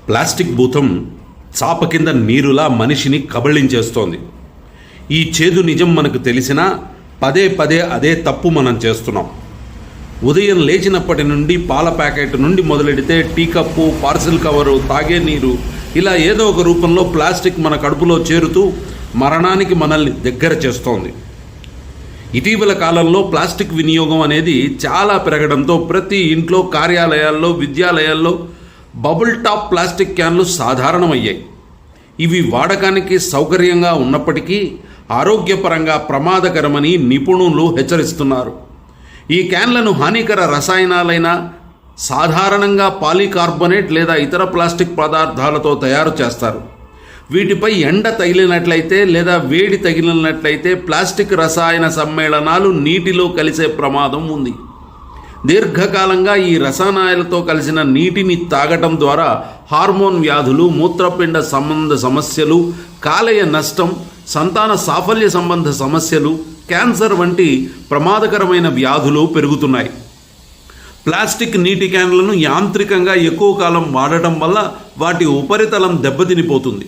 Plastic భూతం చాప కింద నీరులా మనిషిని కబళించేస్తోంది. ఈ చేదు నిజం మనకు తెలిసినా పదే పదే అదే తప్పు మనం చేస్తున్నాం. ఉదయం లేచినప్పటి నుండి పాల ప్యాకెట్ నుండి మొదలెడితే టీ కప్పు, పార్సిల్ కవరు, తాగే నీరు, ఇలా ఏదో ఒక రూపంలో ప్లాస్టిక్ మన కడుపులో చేరుతూ మరణానికి మనల్ని దగ్గర చేస్తోంది. ఇటీవల కాలంలో ప్లాస్టిక్ వినియోగం అనేది చాలా పెరగడంతో ప్రతి ఇంట్లో, కార్యాలయాల్లో, విద్యాలయాల్లో బబుల్ టాప్ ప్లాస్టిక్ క్యాన్లు సాధారణమయ్యాయి. ఇవి వాడకానికి సౌకర్యంగా ఉన్నప్పటికీ ఆరోగ్యపరంగా ప్రమాదకరమని నిపుణులు హెచ్చరిస్తున్నారు. ఈ క్యాన్లను హానికర రసాయనాలైన సాధారణంగా పాలీకార్బోనేట్ లేదా ఇతర ప్లాస్టిక్ పదార్థాలతో తయారు చేస్తారు. వీటిపై ఎండ తగిలినట్లయితే లేదా వేడి తగిలినట్లయితే ప్లాస్టిక్ రసాయన సమ్మేళనాలు నీటిలో కలిసే ప్రమాదం ఉంది. దీర్ఘకాలంగా ఈ రసాయనాలతో కలిసిన నీటిని తాగటం ద్వారా హార్మోన్ వ్యాధులు, మూత్రపిండ సంబంధ సమస్యలు, కాలేయ నష్టం, సంతాన సాఫల్య సంబంధ సమస్యలు, క్యాన్సర్ వంటి ప్రమాదకరమైన వ్యాధులు పెరుగుతున్నాయి. ప్లాస్టిక్ నీటి క్యాన్లను యాంత్రికంగా ఎక్కువ కాలం వాడటం వల్ల వాటి ఉపరితలం దెబ్బతినిపోతుంది.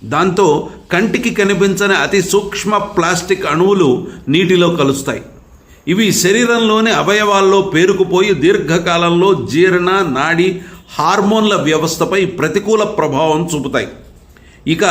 దాంతో కంటికి కనిపించని అతి సూక్ష్మ ప్లాస్టిక్ అణువులు నీటిలో కలుస్తాయి. ఇవి శరీరంలోని అవయవాల్లో పేరుకుపోయి దీర్ఘకాలంలో జీర్ణ, నాడి, హార్మోన్ల వ్యవస్థపై ప్రతికూల ప్రభావం చూపుతాయి. ఇక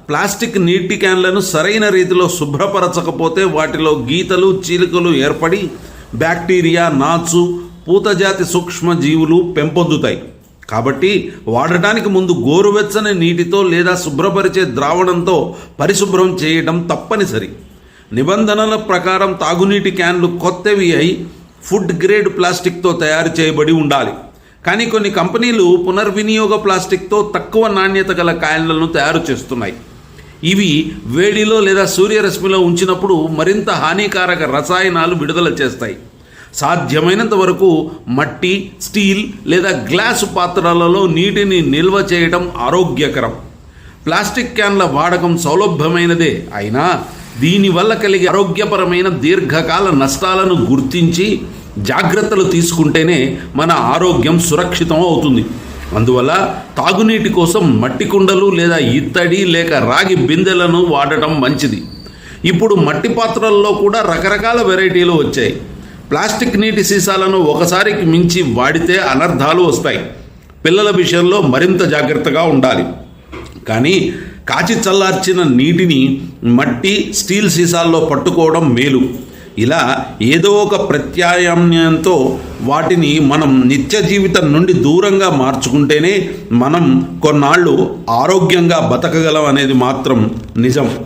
ప్లాస్టిక్ నీటి క్యాన్లను సరైన రీతిలో శుభ్రపరచకపోతే వాటిలో గీతలు, చీలికలు ఏర్పడి బ్యాక్టీరియా, నాచు, పూతజాతి సూక్ష్మజీవులు పెంపొందుతాయి. కాబట్టి వాడటానికి ముందు గోరువెచ్చని నీటితో లేదా శుభ్రపరిచే ద్రావణంతో పరిశుభ్రం చేయడం తప్పనిసరి. నిబంధనల ప్రకారం తాగునీటి క్యాన్లు కొత్తవి అయి ఫుడ్ గ్రేడ్ ప్లాస్టిక్తో తయారు చేయబడి ఉండాలి. కానీ కొన్ని కంపెనీలు పునర్వినియోగ ప్లాస్టిక్తో తక్కువ నాణ్యత గల క్యాన్లను తయారు చేస్తున్నాయి. ఇవి వేడిలో లేదా సూర్యరశ్మిలో ఉంచినప్పుడు మరింత హానికారక రసాయనాలు విడుదల చేస్తాయి. సాధ్యమైనంత వరకు మట్టి, స్టీల్ లేదా గ్లాసు పాత్రలలో నీటిని నిల్వ చేయడం ఆరోగ్యకరం. ప్లాస్టిక్ క్యాన్ల వాడకం సౌలభ్యమైనదే అయినా దీనివల్ల కలిగే ఆరోగ్యపరమైన దీర్ఘకాల నష్టాలను గుర్తించి జాగ్రత్తలు తీసుకుంటేనే మన ఆరోగ్యం సురక్షితం అవుతుంది. అందువల్ల తాగునీటి కోసం మట్టి కుండలు లేదా ఇత్తడి లేక రాగి బిందెలను వాడటం మంచిది. ఇప్పుడు మట్టి పాత్రల్లో కూడా రకరకాల వెరైటీలు వచ్చాయి. ప్లాస్టిక్ నీటి సీసాలను ఒకసారికి మించి వాడితే అనర్థాలు వస్తాయి. పిల్లల విషయంలో మరింత జాగ్రత్తగా ఉండాలి. కానీ కాచి చల్లార్చిన నీటిని మట్టి, స్టీల్ సీసాల్లో పట్టుకోవడం మేలు. ఇలా ఏదో ఒక ప్రత్యామ్నాయంతో వాటిని మనం నిత్య జీవితం నుండి దూరంగా మార్చుకుంటేనే మనం కొన్నాళ్ళు ఆరోగ్యంగా బతకగలం అనేది మాత్రం నిజం.